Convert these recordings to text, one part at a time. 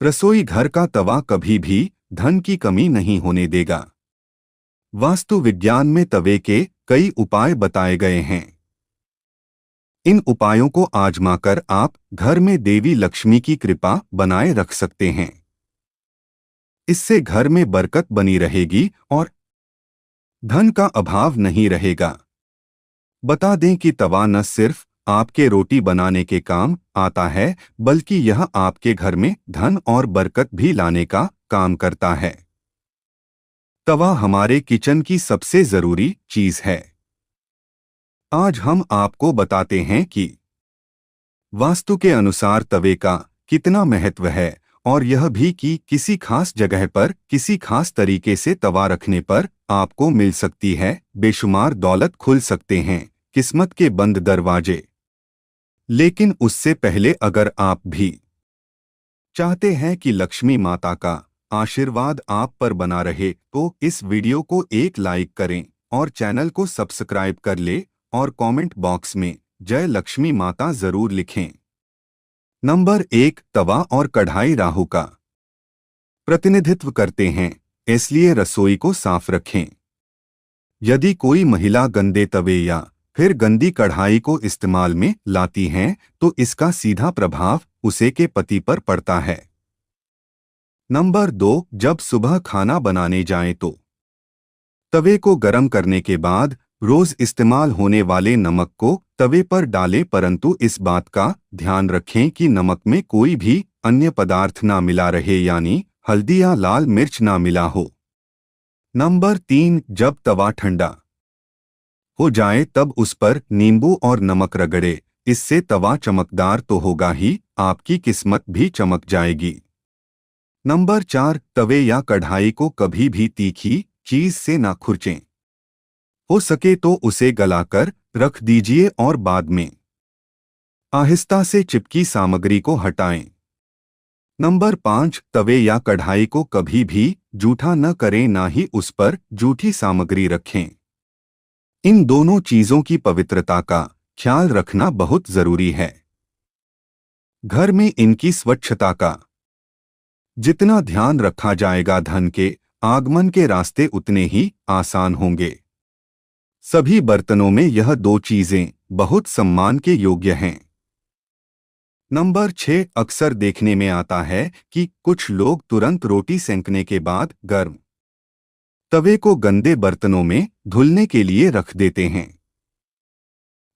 रसोई घर का तवा कभी भी धन की कमी नहीं होने देगा। वास्तु विज्ञान में तवे के कई उपाय बताए गए हैं। इन उपायों को आजमाकर आप घर में देवी लक्ष्मी की कृपा बनाए रख सकते हैं। इससे घर में बरकत बनी रहेगी और धन का अभाव नहीं रहेगा। बता दें कि तवा न सिर्फ आपके रोटी बनाने के काम आता है, बल्कि यह आपके घर में धन और बरकत भी लाने का काम करता है। तवा हमारे किचन की सबसे जरूरी चीज है। आज हम आपको बताते हैं कि वास्तु के अनुसार तवे का कितना महत्व है और यह भी कि किसी खास जगह पर किसी खास तरीके से तवा रखने पर आपको मिल सकती है बेशुमार दौलत, खुल सकते हैं किस्मत के बंद दरवाजे। लेकिन उससे पहले अगर आप भी चाहते हैं कि लक्ष्मी माता का आशीर्वाद आप पर बना रहे तो इस वीडियो को एक लाइक करें और चैनल को सब्सक्राइब कर ले और कमेंट बॉक्स में जय लक्ष्मी माता जरूर लिखें। नंबर 1, तवा और कढ़ाई राहु का प्रतिनिधित्व करते हैं, इसलिए रसोई को साफ रखें। यदि कोई महिला गंदे तवे या फिर गंदी कढ़ाई को इस्तेमाल में लाती हैं, तो इसका सीधा प्रभाव उसे के पति पर पड़ता है। नंबर 2, जब सुबह खाना बनाने जाएं तो तवे को गर्म करने के बाद रोज इस्तेमाल होने वाले नमक को तवे पर डालें, परंतु इस बात का ध्यान रखें कि नमक में कोई भी अन्य पदार्थ ना मिला रहे, यानी हल्दी या लाल मिर्च ना मिला हो। नंबर 3, जब तवा ठंडा हो जाए तब उस पर नींबू और नमक रगड़े। इससे तवा चमकदार तो होगा ही, आपकी किस्मत भी चमक जाएगी। नंबर 4, तवे या कढ़ाई को कभी भी तीखी चीज से ना खुरचें। हो सके तो उसे गलाकर रख दीजिए और बाद में आहिस्ता से चिपकी सामग्री को हटाएं। नंबर 5, तवे या कढ़ाई को कभी भी जूठा न करें, ना ही उस पर जूठी सामग्री रखें। इन दोनों चीजों की पवित्रता का ख्याल रखना बहुत जरूरी है। घर में इनकी स्वच्छता का जितना ध्यान रखा जाएगा, धन के आगमन के रास्ते उतने ही आसान होंगे। सभी बर्तनों में यह दो चीजें बहुत सम्मान के योग्य हैं। नंबर 6, अक्सर देखने में आता है कि कुछ लोग तुरंत रोटी सेंकने के बाद गर्म तवे को गंदे बर्तनों में धुलने के लिए रख देते हैं।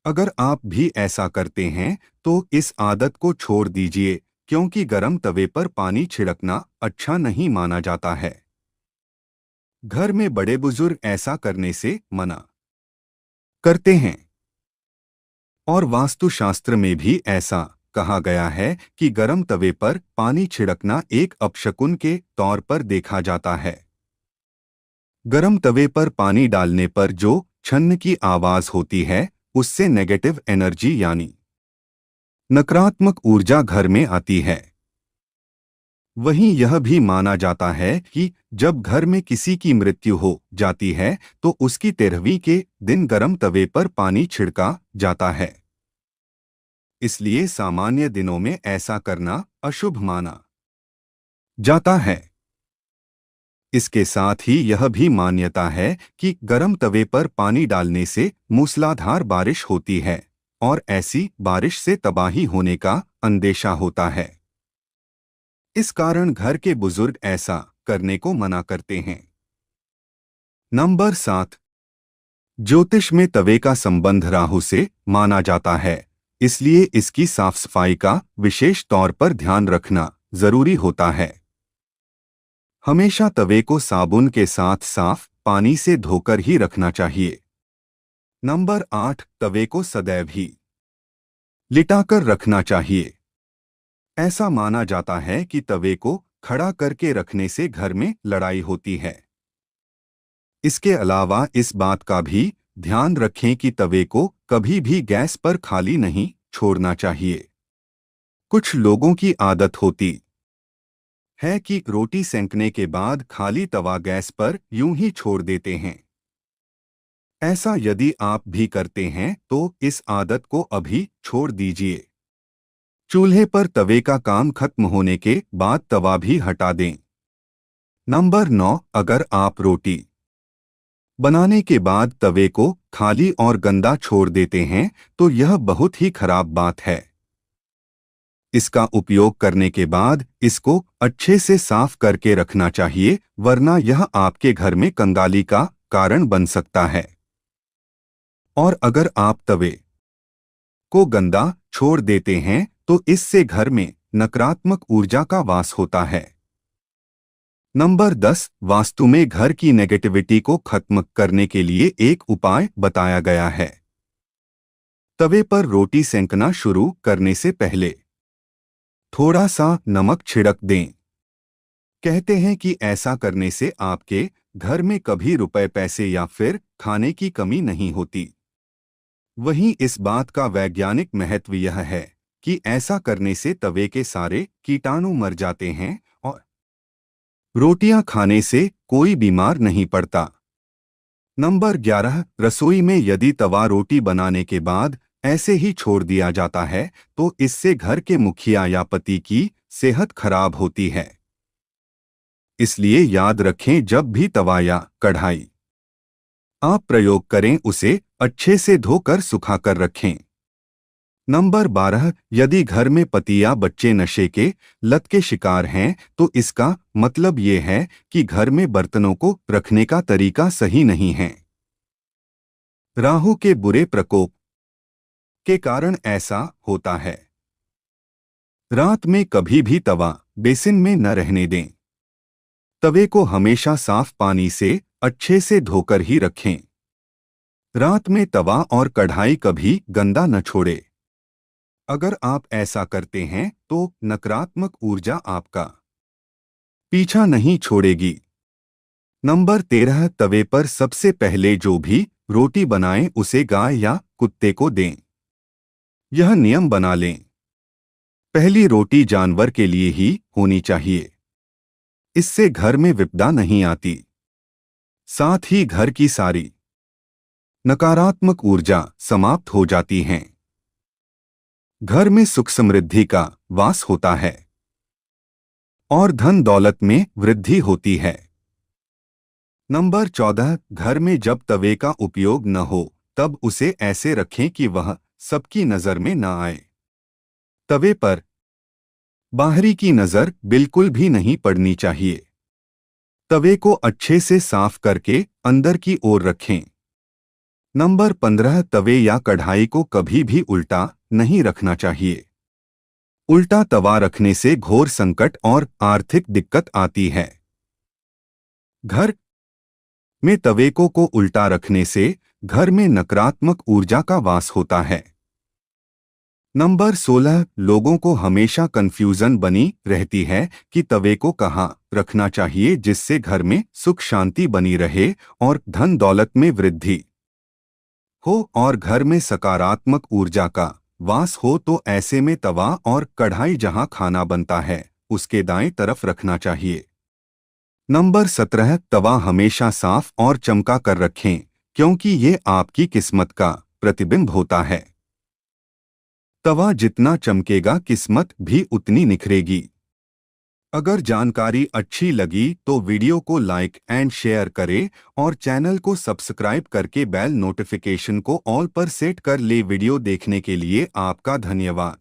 अगर आप भी ऐसा करते हैं तो इस आदत को छोड़ दीजिए, क्योंकि गर्म तवे पर पानी छिड़कना अच्छा नहीं माना जाता है। घर में बड़े बुजुर्ग ऐसा करने से मना करते हैं और वास्तुशास्त्र में भी ऐसा कहा गया है कि गर्म तवे पर पानी छिड़कना एक अपशकुन के तौर पर देखा जाता है। गर्म तवे पर पानी डालने पर जो छन्न की आवाज होती है, उससे नेगेटिव एनर्जी यानी नकारात्मक ऊर्जा घर में आती है। वहीं यह भी माना जाता है कि जब घर में किसी की मृत्यु हो जाती है तो उसकी 13वीं के दिन गर्म तवे पर पानी छिड़का जाता है। इसलिए सामान्य दिनों में ऐसा करना अशुभ माना जाता है। इसके साथ ही यह भी मान्यता है कि गर्म तवे पर पानी डालने से मूसलाधार बारिश होती है और ऐसी बारिश से तबाही होने का अंदेशा होता है। इस कारण घर के बुजुर्ग ऐसा करने को मना करते हैं। नंबर 7, ज्योतिष में तवे का संबंध राहु से माना जाता है, इसलिए इसकी साफ सफाई का विशेष तौर पर ध्यान रखना जरूरी होता है। हमेशा तवे को साबुन के साथ साफ पानी से धोकर ही रखना चाहिए। नंबर 8, तवे को सदैव ही लिटाकर रखना चाहिए। ऐसा माना जाता है कि तवे को खड़ा करके रखने से घर में लड़ाई होती है। इसके अलावा इस बात का भी ध्यान रखें कि तवे को कभी भी गैस पर खाली नहीं छोड़ना चाहिए। कुछ लोगों की आदत होती है कि रोटी सेंकने के बाद खाली तवा गैस पर यूं ही छोड़ देते हैं। ऐसा यदि आप भी करते हैं तो इस आदत को अभी छोड़ दीजिए। चूल्हे पर तवे का काम खत्म होने के बाद तवा भी हटा दें। नंबर 9, अगर आप रोटी बनाने के बाद तवे को खाली और गंदा छोड़ देते हैं तो यह बहुत ही खराब बात है। इसका उपयोग करने के बाद इसको अच्छे से साफ करके रखना चाहिए, वरना यह आपके घर में कंगाली का कारण बन सकता है। और अगर आप तवे को गंदा छोड़ देते हैं तो इससे घर में नकारात्मक ऊर्जा का वास होता है। नंबर 10, वास्तु में घर की नेगेटिविटी को खत्म करने के लिए एक उपाय बताया गया है। तवे पर रोटी सेंकना शुरू करने से पहले थोड़ा सा नमक छिड़क दें। कहते हैं कि ऐसा करने से आपके घर में कभी रुपए पैसे या फिर खाने की कमी नहीं होती। वहीं इस बात का वैज्ञानिक महत्व यह है कि ऐसा करने से तवे के सारे कीटाणु मर जाते हैं और रोटियां खाने से कोई बीमार नहीं पड़ता। नंबर 11, रसोई में यदि तवा रोटी बनाने के बाद ऐसे ही छोड़ दिया जाता है तो इससे घर के मुखिया या पति की सेहत खराब होती है। इसलिए याद रखें, जब भी तवा या कढ़ाई आप प्रयोग करें उसे अच्छे से धोकर सुखाकर रखें। नंबर 12, यदि घर में पति या बच्चे नशे के लत के शिकार हैं तो इसका मतलब ये है कि घर में बर्तनों को रखने का तरीका सही नहीं है। राहु के बुरे प्रकोप के कारण ऐसा होता है। रात में कभी भी तवा बेसिन में न रहने दें। तवे को हमेशा साफ पानी से अच्छे से धोकर ही रखें। रात में तवा और कढ़ाई कभी गंदा न छोड़े। अगर आप ऐसा करते हैं तो नकारात्मक ऊर्जा आपका पीछा नहीं छोड़ेगी। नंबर 13, तवे पर सबसे पहले जो भी रोटी बनाएं उसे गाय या कुत्ते को दें। यह नियम बना लें, पहली रोटी जानवर के लिए ही होनी चाहिए। इससे घर में विपदा नहीं आती, साथ ही घर की सारी नकारात्मक ऊर्जा समाप्त हो जाती हैं। घर में सुख समृद्धि का वास होता है और धन दौलत में वृद्धि होती है। नंबर 14, घर में जब तवे का उपयोग न हो तब उसे ऐसे रखें कि वह सबकी नजर में न आए। तवे पर बाहरी की नजर बिल्कुल भी नहीं पड़नी चाहिए। तवे को अच्छे से साफ करके अंदर की ओर रखें। नंबर 15, तवे या कढ़ाई को कभी भी उल्टा नहीं रखना चाहिए। उल्टा तवा रखने से घोर संकट और आर्थिक दिक्कत आती है। घर में तवे को उल्टा रखने से घर में नकारात्मक ऊर्जा का वास होता है। नंबर 16, लोगों को हमेशा कंफ्यूजन बनी रहती है कि तवे को कहाँ रखना चाहिए जिससे घर में सुख शांति बनी रहे और धन दौलत में वृद्धि हो और घर में सकारात्मक ऊर्जा का वास हो। तो ऐसे में तवा और कढ़ाई जहां खाना बनता है उसके दाएं तरफ रखना चाहिए। नंबर 17, तवा हमेशा साफ और चमका कर रखें क्योंकि ये आपकी किस्मत का प्रतिबिंब होता है। तवा जितना चमकेगा किस्मत भी उतनी निखरेगी। अगर जानकारी अच्छी लगी तो वीडियो को लाइक एंड शेयर करें और चैनल को सब्सक्राइब करके बेल नोटिफिकेशन को ऑल पर सेट कर ले। वीडियो देखने के लिए आपका धन्यवाद।